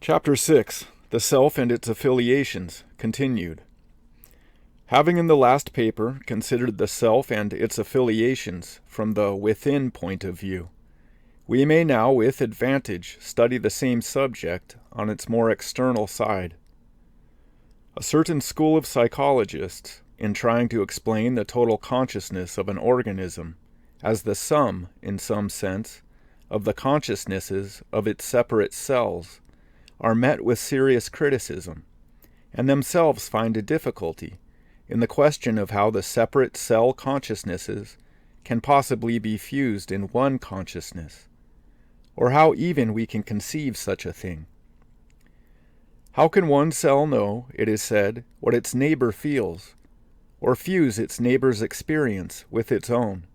Chapter 6. The Self and its Affiliations, continued. Having in the last paper considered the self and its affiliations from the within point of view, we may now with advantage study the same subject on its more external side. A certain school of psychologists, in trying to explain the total consciousness of an organism as the sum, in some sense, of the consciousnesses of its separate cells, are met with serious criticism, and themselves find a difficulty in the question of how the separate cell consciousnesses can possibly be fused in one consciousness, or how even we can conceive such a thing. How can one cell know, it is said, what its neighbor feels, or fuse its neighbor's experience with its own?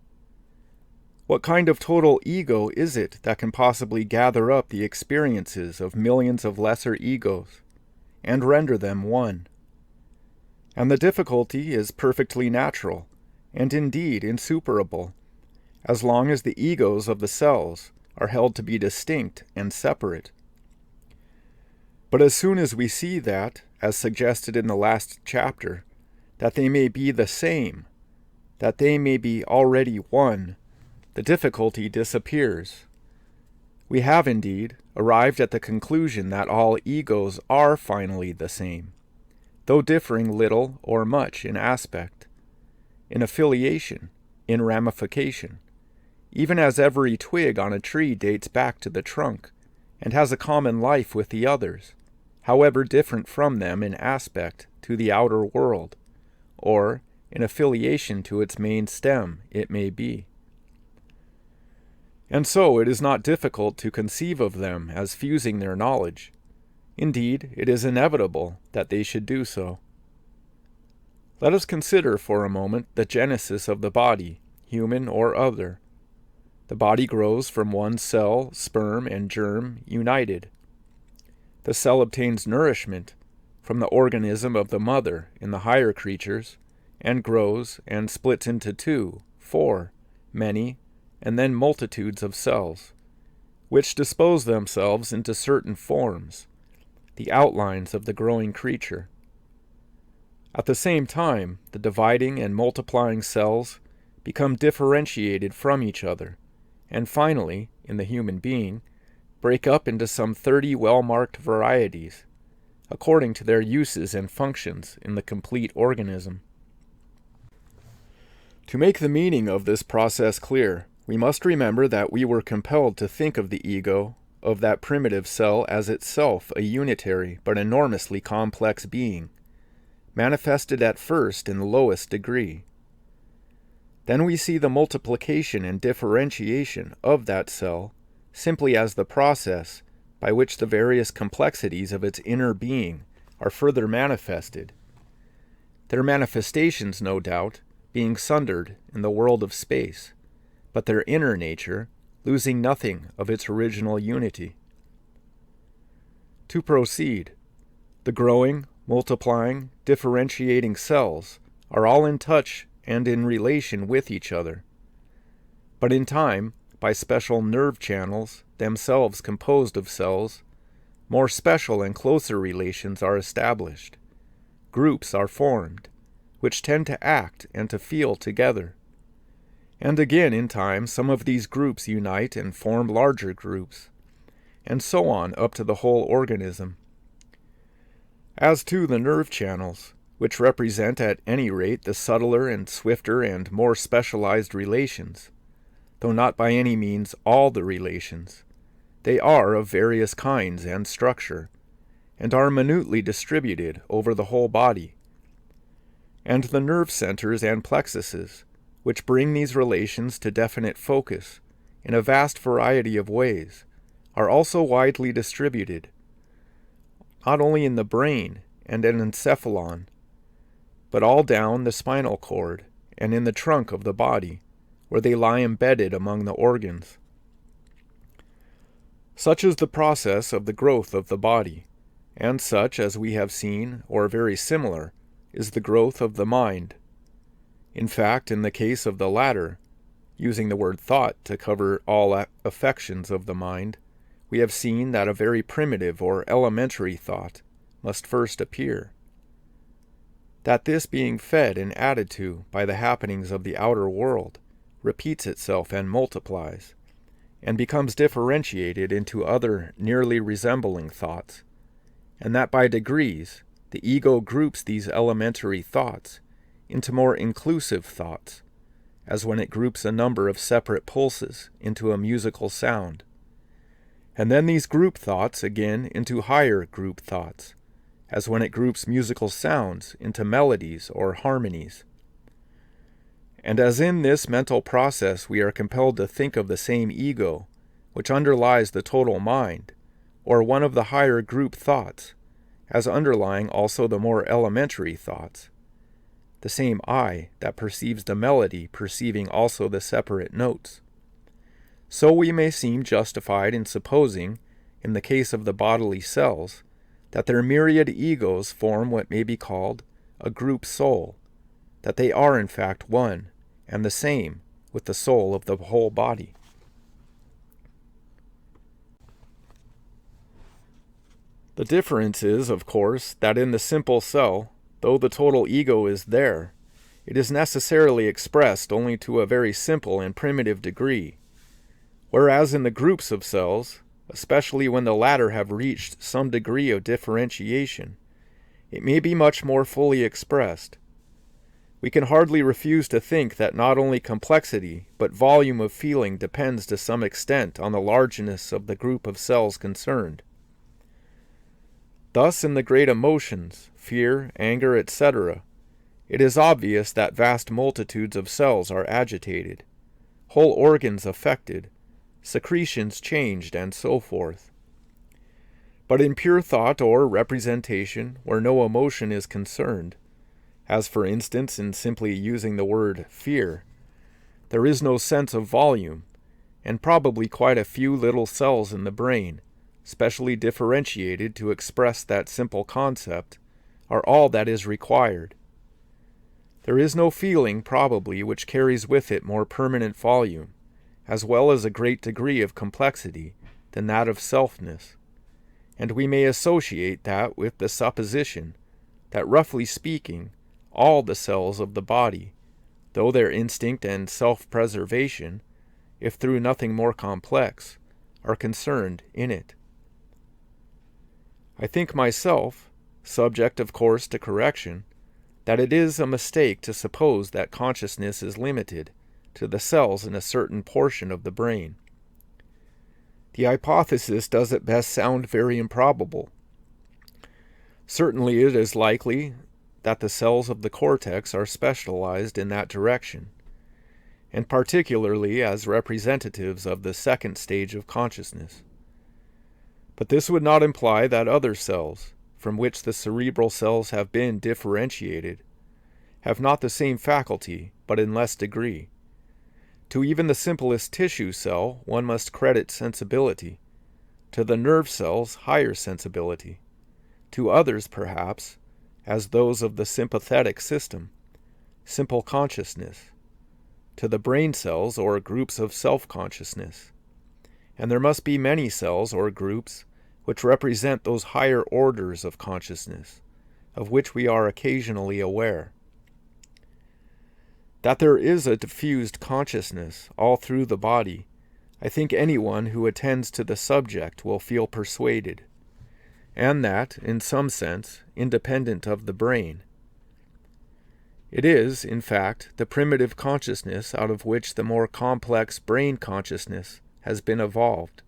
What kind of total ego is it that can possibly gather up the experiences of millions of lesser egos and render them one? And the difficulty is perfectly natural, and indeed insuperable, as long as the egos of the cells are held to be distinct and separate. But as soon as we see that, as suggested in the last chapter, that they may be the same, that they may be already one, the difficulty disappears. We have indeed arrived at the conclusion that all egos are finally the same, though differing little or much in aspect, in affiliation, in ramification, even as every twig on a tree dates back to the trunk and has a common life with the others, however different from them in aspect to the outer world, or in affiliation to its main stem it may be. And so it is not difficult to conceive of them as fusing their knowledge. Indeed, it is inevitable that they should do so. Let us consider for a moment the genesis of the body, human or other. The body grows from one cell, sperm, and germ united. The cell obtains nourishment from the organism of the mother in the higher creatures, and grows and splits into 2, 4, many, and then multitudes of cells, which dispose themselves into certain forms, the outlines of the growing creature. At the same time, the dividing and multiplying cells become differentiated from each other, and finally, in the human being, break up into some 30 well-marked varieties, according to their uses and functions in the complete organism. To make the meaning of this process clear, we must remember that we were compelled to think of the ego of that primitive cell as itself a unitary but enormously complex being, manifested at first in the lowest degree. Then we see the multiplication and differentiation of that cell simply as the process by which the various complexities of its inner being are further manifested, their manifestations, no doubt, being sundered in the world of space, but their inner nature losing nothing of its original unity. To proceed, the growing, multiplying, differentiating cells are all in touch and in relation with each other, but in time, by special nerve channels, themselves composed of cells, more special and closer relations are established. Groups are formed, which tend to act and to feel together. And again, in time, some of these groups unite and form larger groups, and so on up to the whole organism. As to the nerve channels, which represent at any rate the subtler and swifter and more specialized relations, though not by any means all the relations, they are of various kinds and structure, and are minutely distributed over the whole body. And the nerve centers and plexuses, which bring these relations to definite focus in a vast variety of ways, are also widely distributed, not only in the brain and an encephalon, but all down the spinal cord and in the trunk of the body, where they lie embedded among the organs. Such is the process of the growth of the body, and such, as we have seen, or very similar, is the growth of the mind. In fact, in the case of the latter, using the word thought to cover all affections of the mind, we have seen that a very primitive or elementary thought must first appear. That this being fed and added to by the happenings of the outer world repeats itself and multiplies, and becomes differentiated into other nearly resembling thoughts, and that by degrees the ego groups these elementary thoughts into more inclusive thoughts, as when it groups a number of separate pulses into a musical sound, and then these group thoughts again into higher group thoughts, as when it groups musical sounds into melodies or harmonies. And as in this mental process we are compelled to think of the same ego, which underlies the total mind, or one of the higher group thoughts, as underlying also the more elementary thoughts, the same I that perceives the melody perceiving also the separate notes. So we may seem justified in supposing, in the case of the bodily cells, that their myriad egos form what may be called a group soul, that they are in fact one and the same with the soul of the whole body. The difference is, of course, that in the simple cell, though the total ego is there, it is necessarily expressed only to a very simple and primitive degree, whereas in the groups of cells, especially when the latter have reached some degree of differentiation, it may be much more fully expressed. We can hardly refuse to think that not only complexity, but volume of feeling depends to some extent on the largeness of the group of cells concerned. Thus, in the great emotions, fear, anger, etc., it is obvious that vast multitudes of cells are agitated, whole organs affected, secretions changed, and so forth. But in pure thought or representation, where no emotion is concerned, as for instance in simply using the word fear, there is no sense of volume, and probably quite a few little cells in the brain, specially differentiated to express that simple concept, are all that is required. There is no feeling, probably, which carries with it more permanent volume, as well as a great degree of complexity, than that of selfness, and we may associate that with the supposition that, roughly speaking, all the cells of the body, though their instinct and self-preservation, if through nothing more complex, are concerned in it. I think myself, subject of course to correction, that it is a mistake to suppose that consciousness is limited to the cells in a certain portion of the brain. The hypothesis does at best sound very improbable. Certainly it is likely that the cells of the cortex are specialized in that direction, and particularly as representatives of the second stage of consciousness. But this would not imply that other cells, from which the cerebral cells have been differentiated, have not the same faculty, but in less degree. To even the simplest tissue cell one must credit sensibility, to the nerve cells higher sensibility, to others perhaps, as those of the sympathetic system, simple consciousness, to the brain cells or groups of self-consciousness, and there must be many cells or groups which represent those higher orders of consciousness, of which we are occasionally aware. That there is a diffused consciousness all through the body, I think anyone who attends to the subject will feel persuaded, and that, in some sense, independent of the brain. It is, in fact, the primitive consciousness out of which the more complex brain consciousness has been evolved,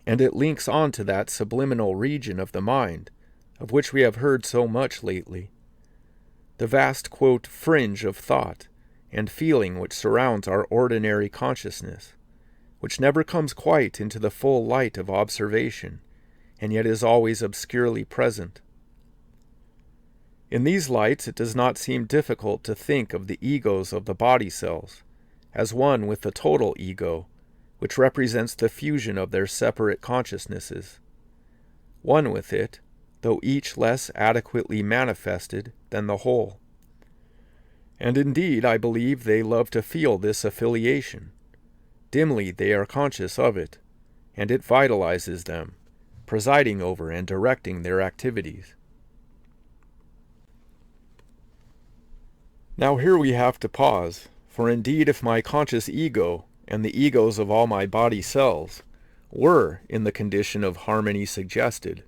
and it links on to that subliminal region of the mind, of which we have heard so much lately, the vast, quote, fringe of thought and feeling which surrounds our ordinary consciousness, which never comes quite into the full light of observation, and yet is always obscurely present. In these lights it does not seem difficult to think of the egos of the body cells as one with the total ego, which represents the fusion of their separate consciousnesses, one with it, though each less adequately manifested than the whole. And indeed I believe they love to feel this affiliation. Dimly they are conscious of it, and it vitalizes them, presiding over and directing their activities. Now here we have to pause, for indeed if my conscious ego and the egos of all my body cells were in the condition of harmony suggested,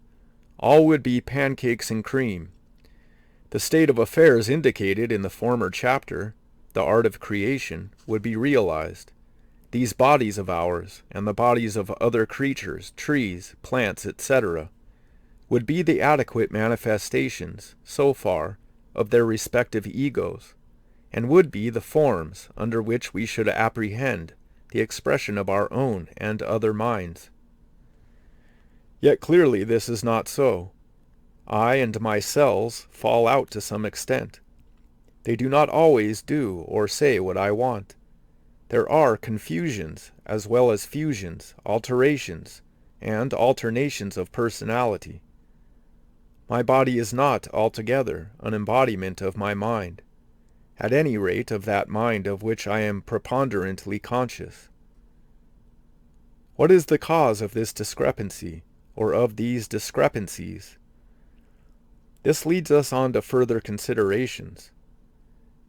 all would be pancakes and cream. The state of affairs indicated in the former chapter, the art of creation, would be realized. These bodies of ours, and the bodies of other creatures, trees, plants, etc., would be the adequate manifestations, so far, of their respective egos, and would be the forms under which we should apprehend the expression of our own and other minds. Yet clearly this is not so. I and my cells fall out to some extent. They do not always do or say what I want. There are confusions, as well as fusions, alterations, and alternations of personality. My body is not altogether an embodiment of my mind, at any rate of that mind of which I am preponderantly conscious. What is the cause of this discrepancy, or of these discrepancies? This leads us on to further considerations.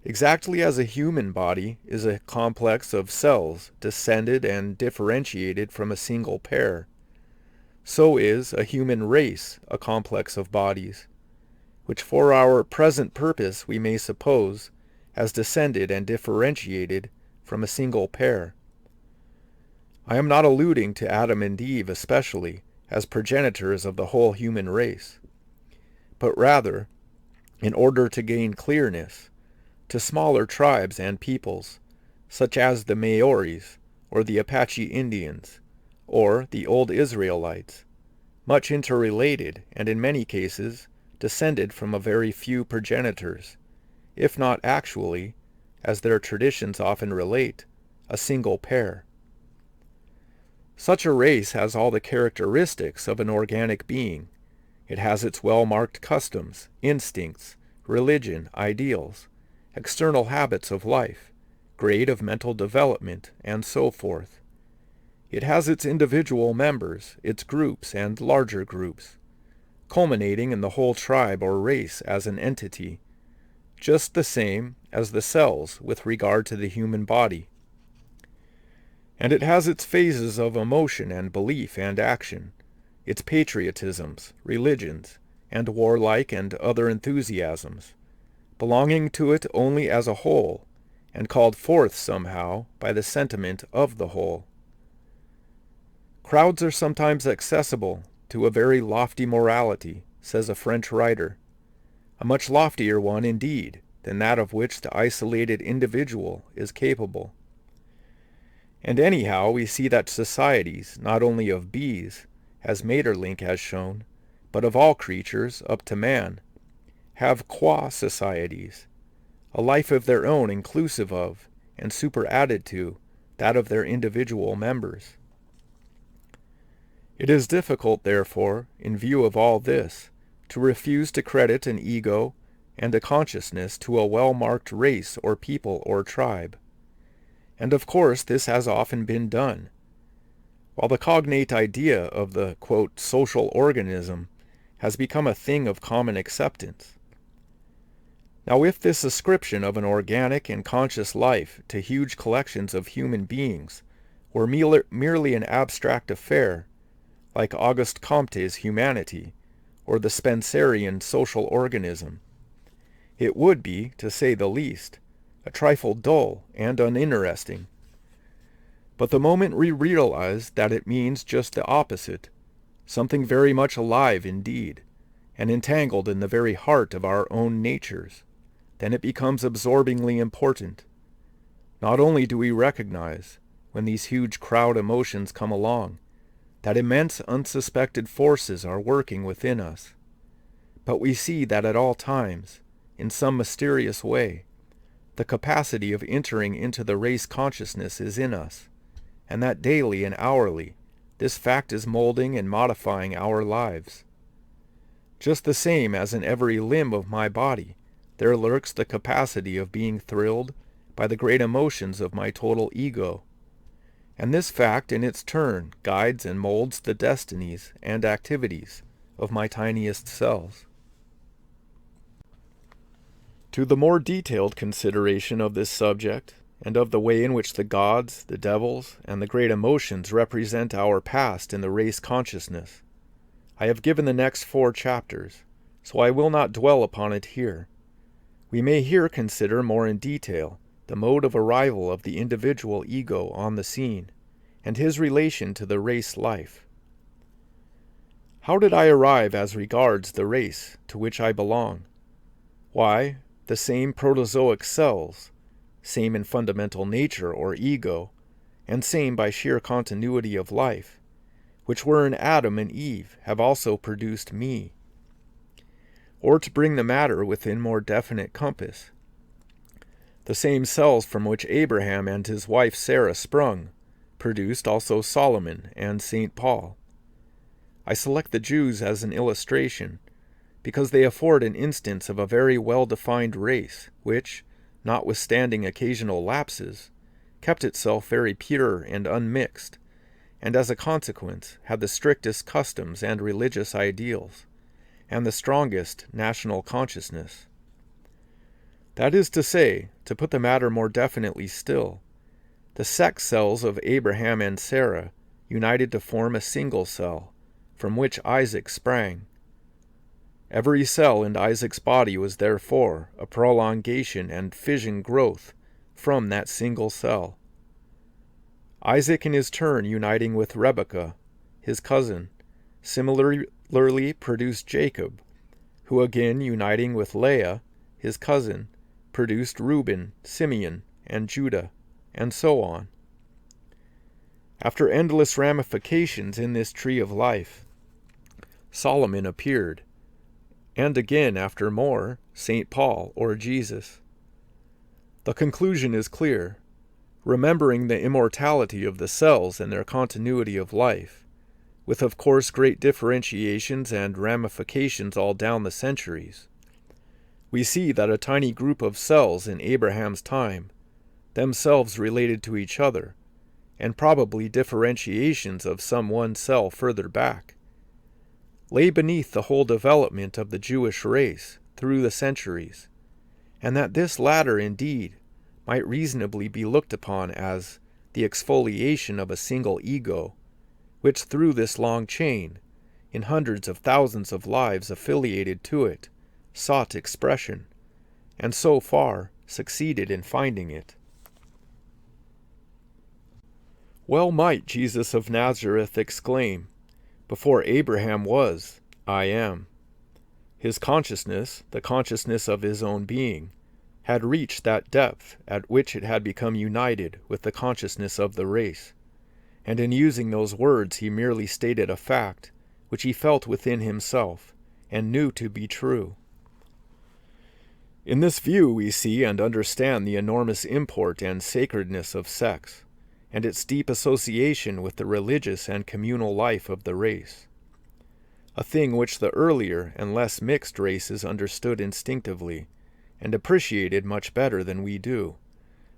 Exactly as a human body is a complex of cells descended and differentiated from a single pair, so is a human race a complex of bodies, which for our present purpose we may suppose has descended and differentiated from a single pair. I am not alluding to Adam and Eve especially as progenitors of the whole human race, but rather, in order to gain clearness, to smaller tribes and peoples, such as the Maoris, or the Apache Indians, or the old Israelites, much interrelated and in many cases descended from a very few progenitors, if not actually, as their traditions often relate, a single pair. Such a race has all the characteristics of an organic being. It has its well-marked customs, instincts, religion, ideals, external habits of life, grade of mental development, and so forth. It has its individual members, its groups and larger groups, culminating in the whole tribe or race as an entity, just the same as the cells with regard to the human body. And it has its phases of emotion and belief and action, its patriotisms, religions, and warlike and other enthusiasms, belonging to it only as a whole, and called forth somehow by the sentiment of the whole. Crowds are sometimes accessible to a very lofty morality, says a French writer, a much loftier one indeed than that of which the isolated individual is capable. And anyhow we see that societies, not only of bees, as Maeterlinck has shown, but of all creatures up to man, have qua-societies, a life of their own inclusive of, and superadded to, that of their individual members. It is difficult, therefore, in view of all this, to refuse to credit an ego and a consciousness to a well-marked race or people or tribe. And of course this has often been done. While the cognate idea of the, quote, social organism has become a thing of common acceptance. Now if this ascription of an organic and conscious life to huge collections of human beings were merely an abstract affair, like Auguste Comte's humanity, or the Spencerian social organism, it would be, to say the least, a trifle dull and uninteresting. But the moment we realize that it means just the opposite, something very much alive indeed, and entangled in the very heart of our own natures, then it becomes absorbingly important. Not only do we recognize, when these huge crowd emotions come along, that immense unsuspected forces are working within us, but we see that at all times, in some mysterious way, the capacity of entering into the race consciousness is in us, and that daily and hourly this fact is molding and modifying our lives. Just the same as in every limb of my body, there lurks the capacity of being thrilled by the great emotions of my total ego. And this fact in its turn guides and molds the destinies and activities of my tiniest cells. To the more detailed consideration of this subject, and of the way in which the gods, the devils, and the great emotions represent our past in the race consciousness, I have given the next 4 chapters, so I will not dwell upon it here. We may here consider more in detail the mode of arrival of the individual ego on the scene, and his relation to the race life. How did I arrive as regards the race to which I belong? Why, the same protozoic cells, same in fundamental nature or ego, and same by sheer continuity of life, which were in Adam and Eve, have also produced me. Or to bring the matter within more definite compass, the same cells from which Abraham and his wife Sarah sprung, produced also Solomon and St. Paul. I select the Jews as an illustration, because they afford an instance of a very well-defined race, which, notwithstanding occasional lapses, kept itself very pure and unmixed, and as a consequence had the strictest customs and religious ideals, and the strongest national consciousness. That is to say, to put the matter more definitely still, the sex cells of Abraham and Sarah united to form a single cell, from which Isaac sprang. Every cell in Isaac's body was therefore a prolongation and fission growth from that single cell. Isaac in his turn uniting with Rebekah, his cousin, similarly produced Jacob, who again uniting with Leah, his cousin, produced Reuben, Simeon, and Judah, and so on. After endless ramifications in this tree of life, Solomon appeared, and again after more, St. Paul or Jesus. The conclusion is clear. Remembering the immortality of the cells and their continuity of life, with of course great differentiations and ramifications all down the centuries, we see that a tiny group of cells in Abraham's time, themselves related to each other, and probably differentiations of some one cell further back, lay beneath the whole development of the Jewish race through the centuries, and that this latter indeed might reasonably be looked upon as the exfoliation of a single ego, which through this long chain, in hundreds of thousands of lives affiliated to it, sought expression, and so far succeeded in finding it. Well might Jesus of Nazareth exclaim, "Before Abraham was, I am." His consciousness, the consciousness of his own being, had reached that depth at which it had become united with the consciousness of the race, and in using those words he merely stated a fact which he felt within himself and knew to be true. In this view we see and understand the enormous import and sacredness of sex, and its deep association with the religious and communal life of the race, a thing which the earlier and less mixed races understood instinctively, and appreciated much better than we do,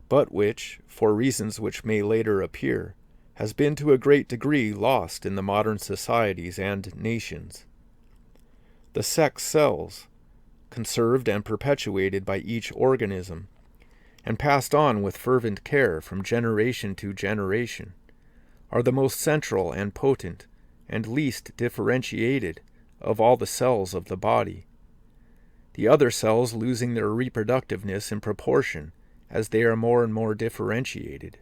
but which, for reasons which may later appear, has been to a great degree lost in the modern societies and nations. The sex cells, conserved and perpetuated by each organism, and passed on with fervent care from generation to generation, are the most central and potent and least differentiated of all the cells of the body, the other cells losing their reproductiveness in proportion as they are more and more differentiated.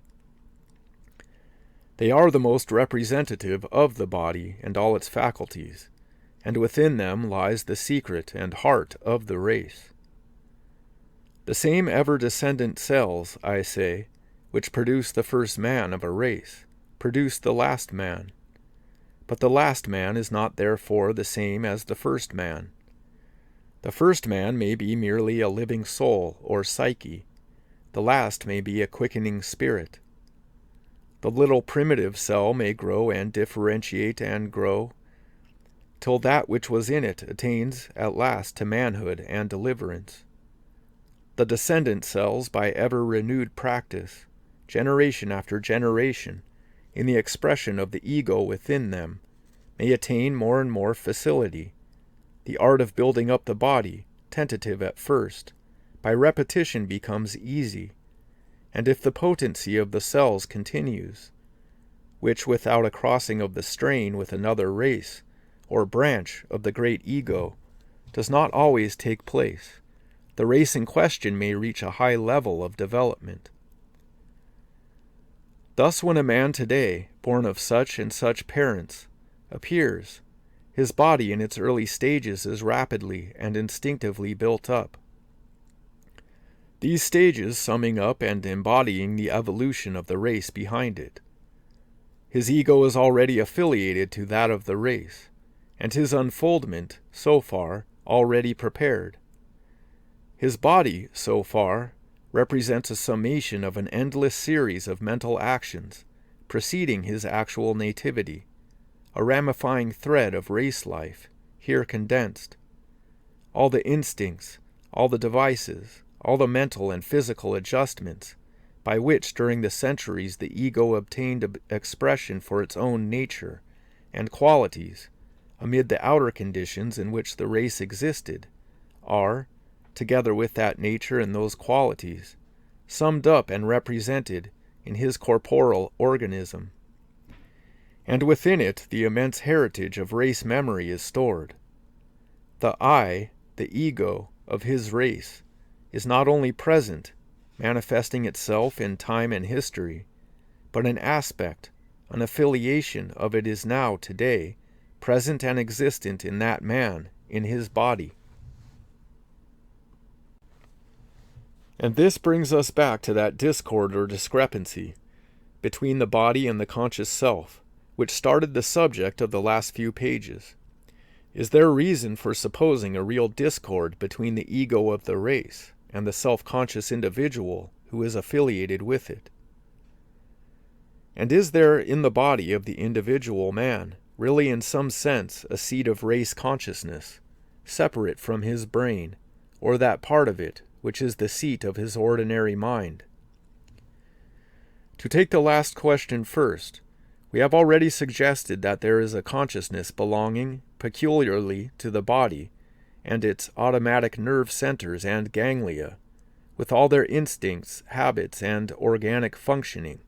They are the most representative of the body and all its faculties, and within them lies the secret and heart of the race. The same ever-descendant cells, I say, which produce the first man of a race, produce the last man. But the last man is not therefore the same as the first man. The first man may be merely a living soul or psyche. The last may be a quickening spirit. The little primitive cell may grow and differentiate and grow, till that which was in it attains at last to manhood and deliverance. The descendant cells, by ever-renewed practice, generation after generation, in the expression of the ego within them, may attain more and more facility. The art of building up the body, tentative at first, by repetition becomes easy, and if the potency of the cells continues, which without a crossing of the strain with another race, or branch of the great ego, does not always take place, the race in question may reach a high level of development. Thus when a man today, born of such and such parents, appears, his body in its early stages is rapidly and instinctively built up. These stages summing up and embodying the evolution of the race behind it. His ego is already affiliated to that of the race, and his unfoldment, so far, already prepared. His body, so far, represents a summation of an endless series of mental actions preceding his actual nativity, a ramifying thread of race life, here condensed. All the instincts, all the devices, all the mental and physical adjustments, by which during the centuries the ego obtained expression for its own nature and qualities, amid the outer conditions in which the race existed, are, together with that nature and those qualities, summed up and represented in his corporal organism. And within it the immense heritage of race memory is stored. The I, the ego, of his race, is not only present, manifesting itself in time and history, but an aspect, an affiliation of it is now, today, present and existent in that man, in his body. And this brings us back to that discord or discrepancy between the body and the conscious self, which started the subject of the last few pages. Is there reason for supposing a real discord between the ego of the race and the self-conscious individual who is affiliated with it? And is there in the body of the individual man really in some sense a seat of race consciousness, separate from his brain, or that part of it which is the seat of his ordinary mind? To take the last question first, we have already suggested that there is a consciousness belonging peculiarly to the body and its automatic nerve centers and ganglia, with all their instincts, habits, and organic functioning.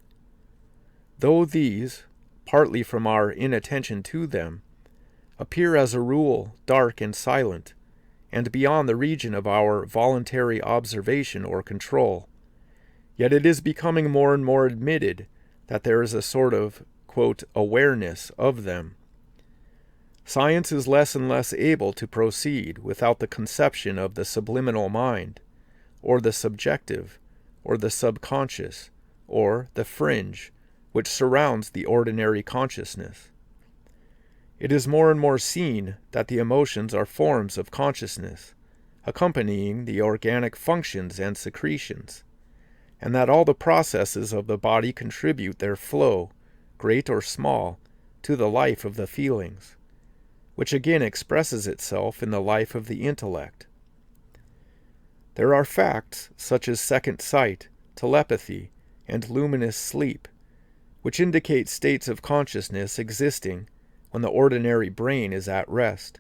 Though these, partly from our inattention to them, appear as a rule dark and silent, and beyond the region of our voluntary observation or control, yet it is becoming more and more admitted that there is a sort of, quote, awareness of them. Science is less and less able to proceed without the conception of the subliminal mind, or the subjective, or the subconscious, or the fringe, which surrounds the ordinary consciousness. It is more and more seen that the emotions are forms of consciousness, accompanying the organic functions and secretions, and that all the processes of the body contribute their flow, great or small, to the life of the feelings, which again expresses itself in the life of the intellect. There are facts such as second sight, telepathy, and luminous sleep, which indicate states of consciousness existing when the ordinary brain is at rest.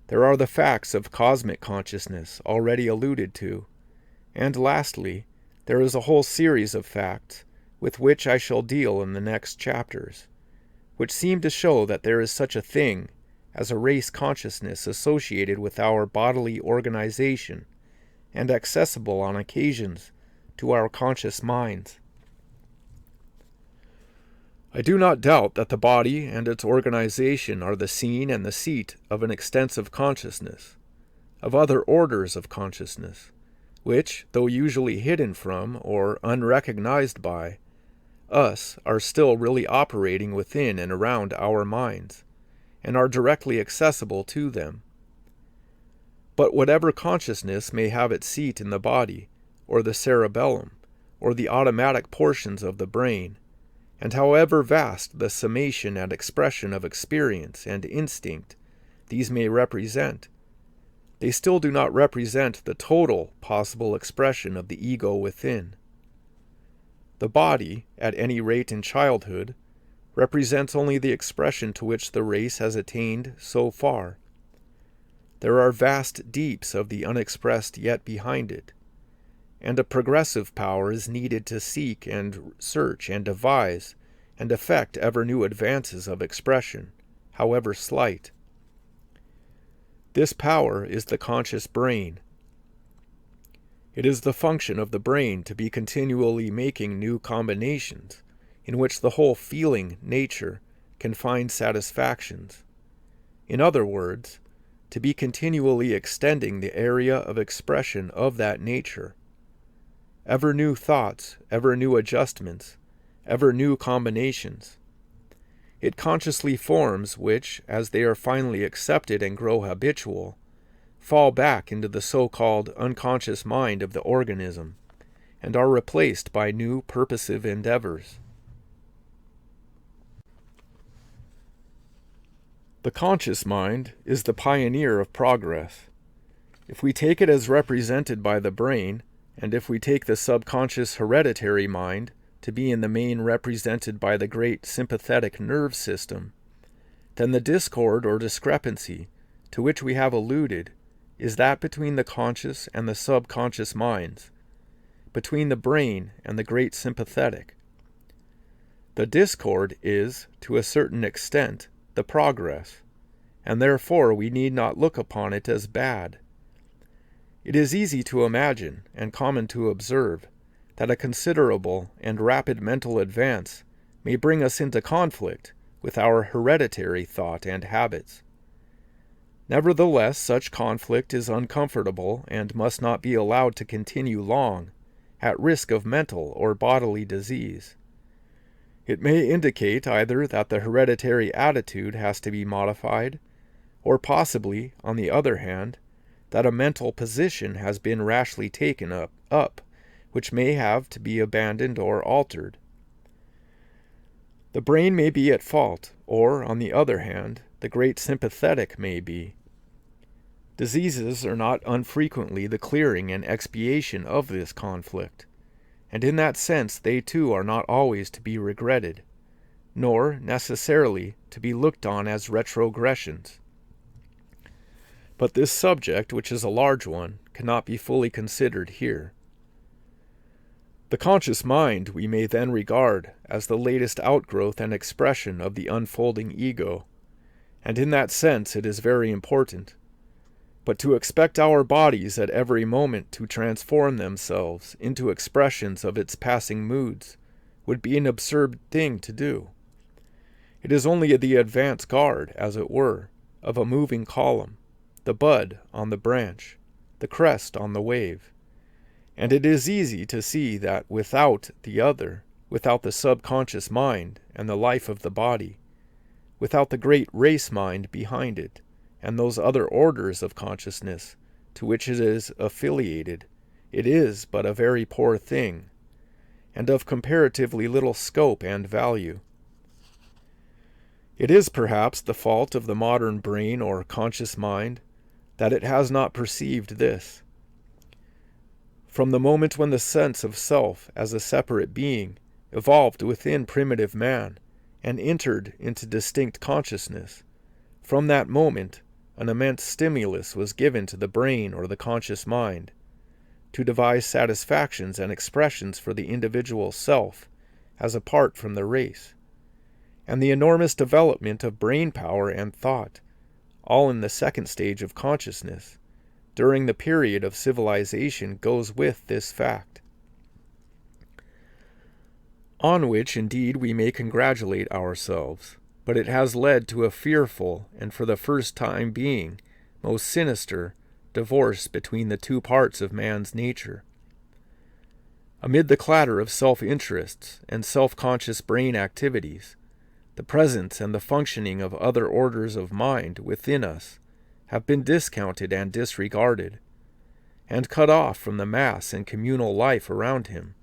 There are the facts of cosmic consciousness already alluded to, and lastly, there is a whole series of facts with which I shall deal in the next chapters, which seem to show that there is such a thing as a race consciousness associated with our bodily organization and accessible on occasions to our conscious minds. I do not doubt that the body and its organization are the scene and the seat of an extensive consciousness, of other orders of consciousness, which, though usually hidden from or unrecognized by us, are still really operating within and around our minds, and are directly accessible to them. But whatever consciousness may have its seat in the body, or the cerebellum, or the automatic portions of the brain, and however vast the summation and expression of experience and instinct these may represent, they still do not represent the total possible expression of the ego within. The body, at any rate in childhood, represents only the expression to which the race has attained so far. There are vast deeps of the unexpressed yet behind it, and a progressive power is needed to seek and search and devise and effect ever new advances of expression, however slight. This power is the conscious brain. It is the function of the brain to be continually making new combinations, in which the whole feeling nature can find satisfactions. In other words, to be continually extending the area of expression of that nature. Ever new thoughts, ever new adjustments, ever new combinations. It consciously forms which, as they are finally accepted and grow habitual, fall back into the so-called unconscious mind of the organism, and are replaced by new purposive endeavors. The conscious mind is the pioneer of progress. If we take it as represented by the brain, and if we take the subconscious hereditary mind to be in the main represented by the great sympathetic nerve system, then the discord or discrepancy to which we have alluded is that between the conscious and the subconscious minds, between the brain and the great sympathetic. The discord is, to a certain extent, the progress, and therefore we need not look upon it as bad. It is easy to imagine, and common to observe, that a considerable and rapid mental advance may bring us into conflict with our hereditary thought and habits. Nevertheless, such conflict is uncomfortable and must not be allowed to continue long, at risk of mental or bodily disease. It may indicate either that the hereditary attitude has to be modified, or possibly, on the other hand, that a mental position has been rashly taken up, which may have to be abandoned or altered. The brain may be at fault, or, on the other hand, the great sympathetic may be. Diseases are not unfrequently the clearing and expiation of this conflict, and in that sense they too are not always to be regretted, nor necessarily to be looked on as retrogressions. But this subject, which is a large one, cannot be fully considered here. The conscious mind we may then regard as the latest outgrowth and expression of the unfolding ego, and in that sense it is very important. But to expect our bodies at every moment to transform themselves into expressions of its passing moods would be an absurd thing to do. It is only the advance guard, as it were, of a moving column, the bud on the branch, the crest on the wave. And it is easy to see that without the other, without the subconscious mind and the life of the body, without the great race mind behind it, and those other orders of consciousness to which it is affiliated, it is but a very poor thing, and of comparatively little scope and value. It is perhaps the fault of the modern brain or conscious mind that it has not perceived this. From the moment when the sense of self as a separate being evolved within primitive man and entered into distinct consciousness, from that moment an immense stimulus was given to the brain or the conscious mind to devise satisfactions and expressions for the individual self as apart from the race, and the enormous development of brain power and thought, all in the second stage of consciousness, during the period of civilization goes with this fact, on which indeed we may congratulate ourselves. But it has led to a fearful, and for the first time being, most sinister, divorce between the two parts of man's nature. Amid the clatter of self-interests and self-conscious brain activities, the presence and the functioning of other orders of mind within us have been discounted and disregarded, and cut off from the mass and communal life around him,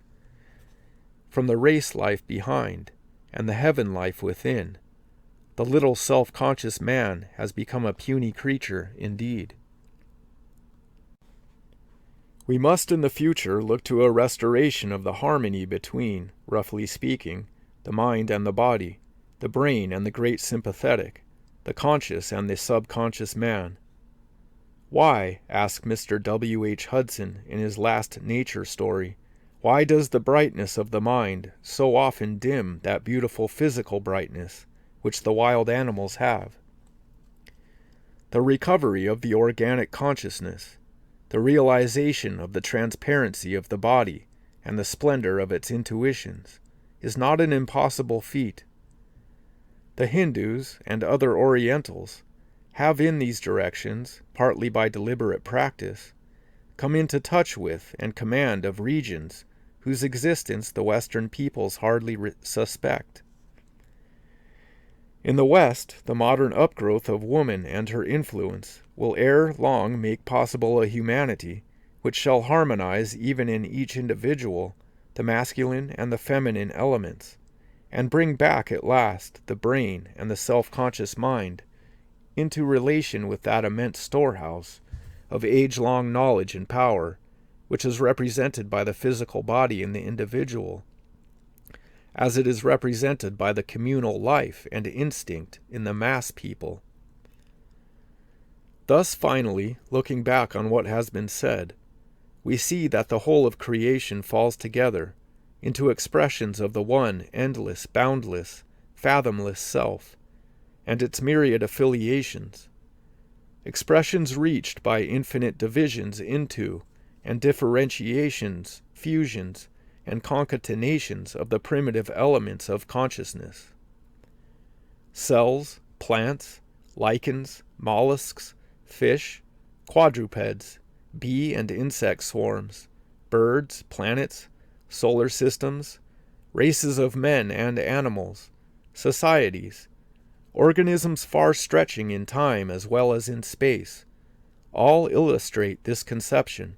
from the race life behind, and the heaven life within. The little self-conscious man has become a puny creature indeed. We must in the future look to a restoration of the harmony between, roughly speaking, the mind and the body, the brain and the great sympathetic, the conscious and the subconscious man. Why, asked Mr. W. H. Hudson in his last nature story, why does the brightness of the mind so often dim that beautiful physical brightness which the wild animals have? The recovery of the organic consciousness, the realization of the transparency of the body and the splendor of its intuitions, is not an impossible feat. The Hindus and other Orientals have in these directions, partly by deliberate practice, come into touch with and command of regions whose existence the Western peoples hardly suspect. In the West, the modern upgrowth of woman and her influence will ere long make possible a humanity which shall harmonize even in each individual the masculine and the feminine elements, and bring back at last the brain and the self-conscious mind into relation with that immense storehouse of age-long knowledge and power which is represented by the physical body in the individual, as it is represented by the communal life and instinct in the mass people. Thus, finally, looking back on what has been said, we see that the whole of creation falls together into expressions of the one endless, boundless, fathomless self, and its myriad affiliations, expressions reached by infinite divisions into, and differentiations, fusions, and concatenations of the primitive elements of consciousness. Cells, plants, lichens, mollusks, fish, quadrupeds, bee and insect swarms, birds, planets, solar systems, races of men and animals, societies, organisms far stretching in time as well as in space, all illustrate this conception.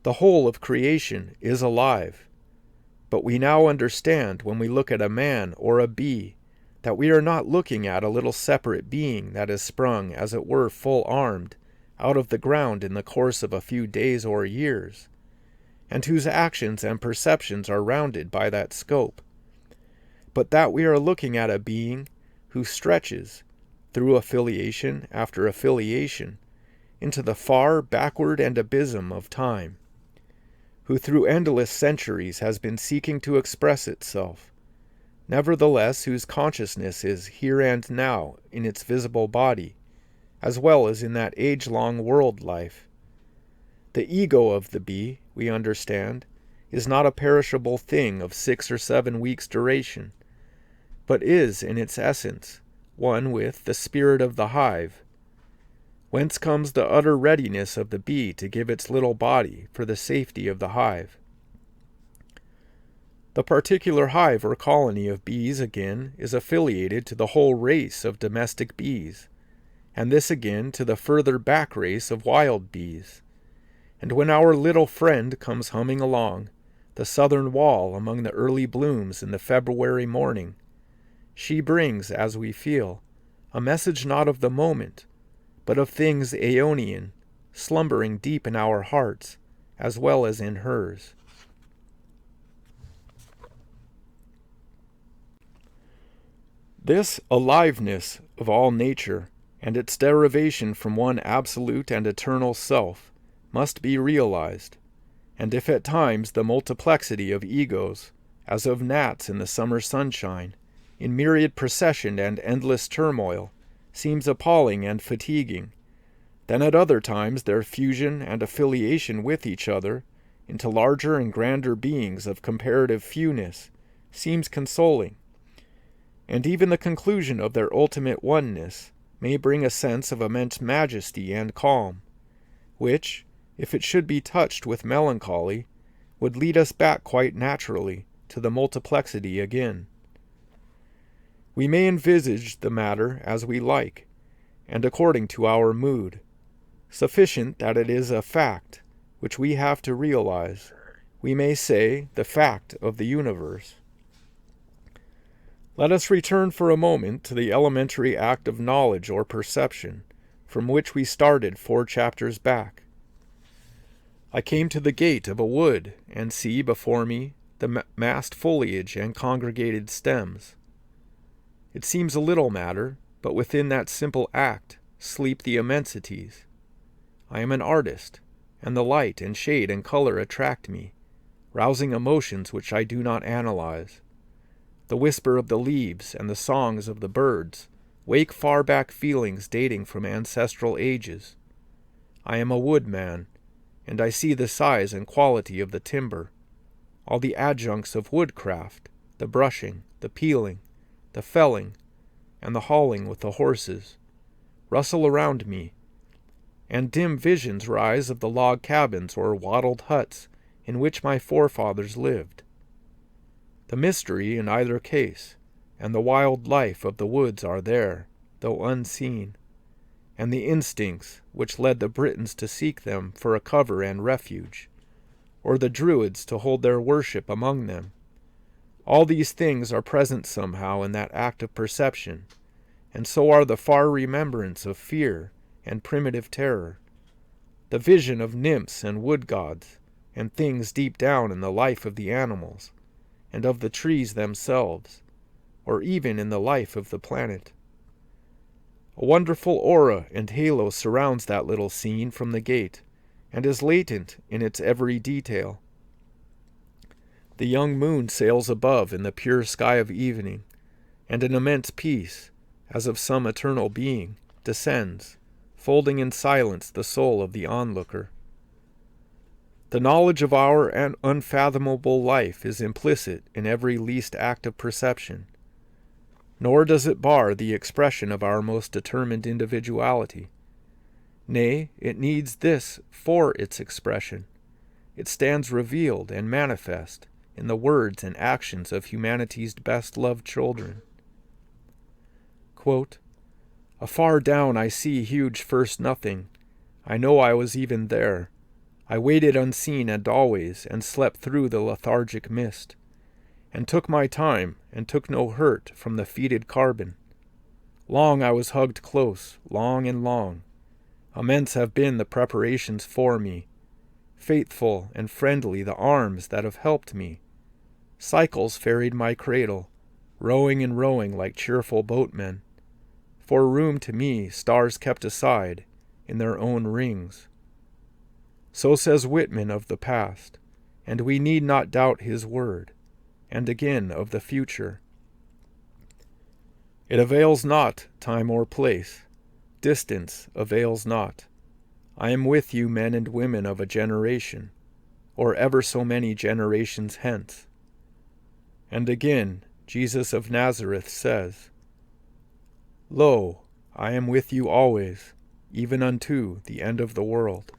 The whole of creation is alive, but we now understand when we look at a man or a bee that we are not looking at a little separate being that is sprung, as it were, full-armed, out of the ground in the course of a few days or years, and whose actions and perceptions are rounded by that scope, but that we are looking at a being who stretches, through affiliation after affiliation, into the far backward and abysm of time, who through endless centuries has been seeking to express itself, nevertheless whose consciousness is here and now in its visible body, as well as in that age-long world life. The ego of the bee, we understand, is not a perishable thing of 6 or 7 weeks' duration, but is, in its essence, one with the spirit of the hive, whence comes the utter readiness of the bee to give its little body for the safety of the hive. The particular hive or colony of bees, again, is affiliated to the whole race of domestic bees, and this again to the further back race of wild bees. And when our little friend comes humming along the southern wall among the early blooms in the February morning, she brings, as we feel, a message not of the moment, but of things aeonian, slumbering deep in our hearts, as well as in hers. This aliveness of all nature, and its derivation from one absolute and eternal self, must be realized, and if at times the multiplexity of egos, as of gnats in the summer sunshine, in myriad procession and endless turmoil, seems appalling and fatiguing, then at other times their fusion and affiliation with each other into larger and grander beings of comparative fewness seems consoling, and even the conclusion of their ultimate oneness may bring a sense of immense majesty and calm, which, if it should be touched with melancholy, would lead us back quite naturally to the multiplexity again. We may envisage the matter as we like, and according to our mood, sufficient that it is a fact which we have to realize, we may say the fact of the universe. Let us return for a moment to the elementary act of knowledge or perception, from which we started 4 chapters back. I came to the gate of a wood, and see before me the massed foliage and congregated stems. It seems a little matter, but within that simple act sleep the immensities. I am an artist, and the light and shade and color attract me, rousing emotions which I do not analyze. The whisper of the leaves and the songs of the birds wake far-back feelings dating from ancestral ages. I am a woodman, and I see the size and quality of the timber, all the adjuncts of woodcraft, the brushing, the peeling, the felling, and the hauling with the horses, rustle around me, and dim visions rise of the log cabins or wattled huts in which my forefathers lived. The mystery in either case, and the wild life of the woods are there, though unseen, and the instincts which led the Britons to seek them for a cover and refuge, or the Druids to hold their worship among them. All these things are present somehow in that act of perception, and so are the far remembrance of fear and primitive terror, the vision of nymphs and wood gods, and things deep down in the life of the animals, and of the trees themselves, or even in the life of the planet. A wonderful aura and halo surrounds that little scene from the gate, and is latent in its every detail. The young moon sails above in the pure sky of evening, and an immense peace, as of some eternal being, descends, folding in silence the soul of the onlooker. The knowledge of our unfathomable life is implicit in every least act of perception, nor does it bar the expression of our most determined individuality. Nay, it needs this for its expression. It stands revealed and manifest in the words and actions of humanity's best-loved children. Quote, "Afar down I see huge first nothing. I know I was even there. I waited unseen and always, and slept through the lethargic mist, and took my time, and took no hurt from the fetid carbon. Long I was hugged close, long and long. Immense have been the preparations for me, faithful and friendly the arms that have helped me. Cycles ferried my cradle, rowing and rowing like cheerful boatmen. For room to me stars kept aside in their own rings." So says Whitman of the past, and we need not doubt his word, and again of the future. It avails not time or place, distance avails not. I am with you, men and women of a generation, or ever so many generations hence. And again, Jesus of Nazareth says, "Lo, I am with you always, even unto the end of the world."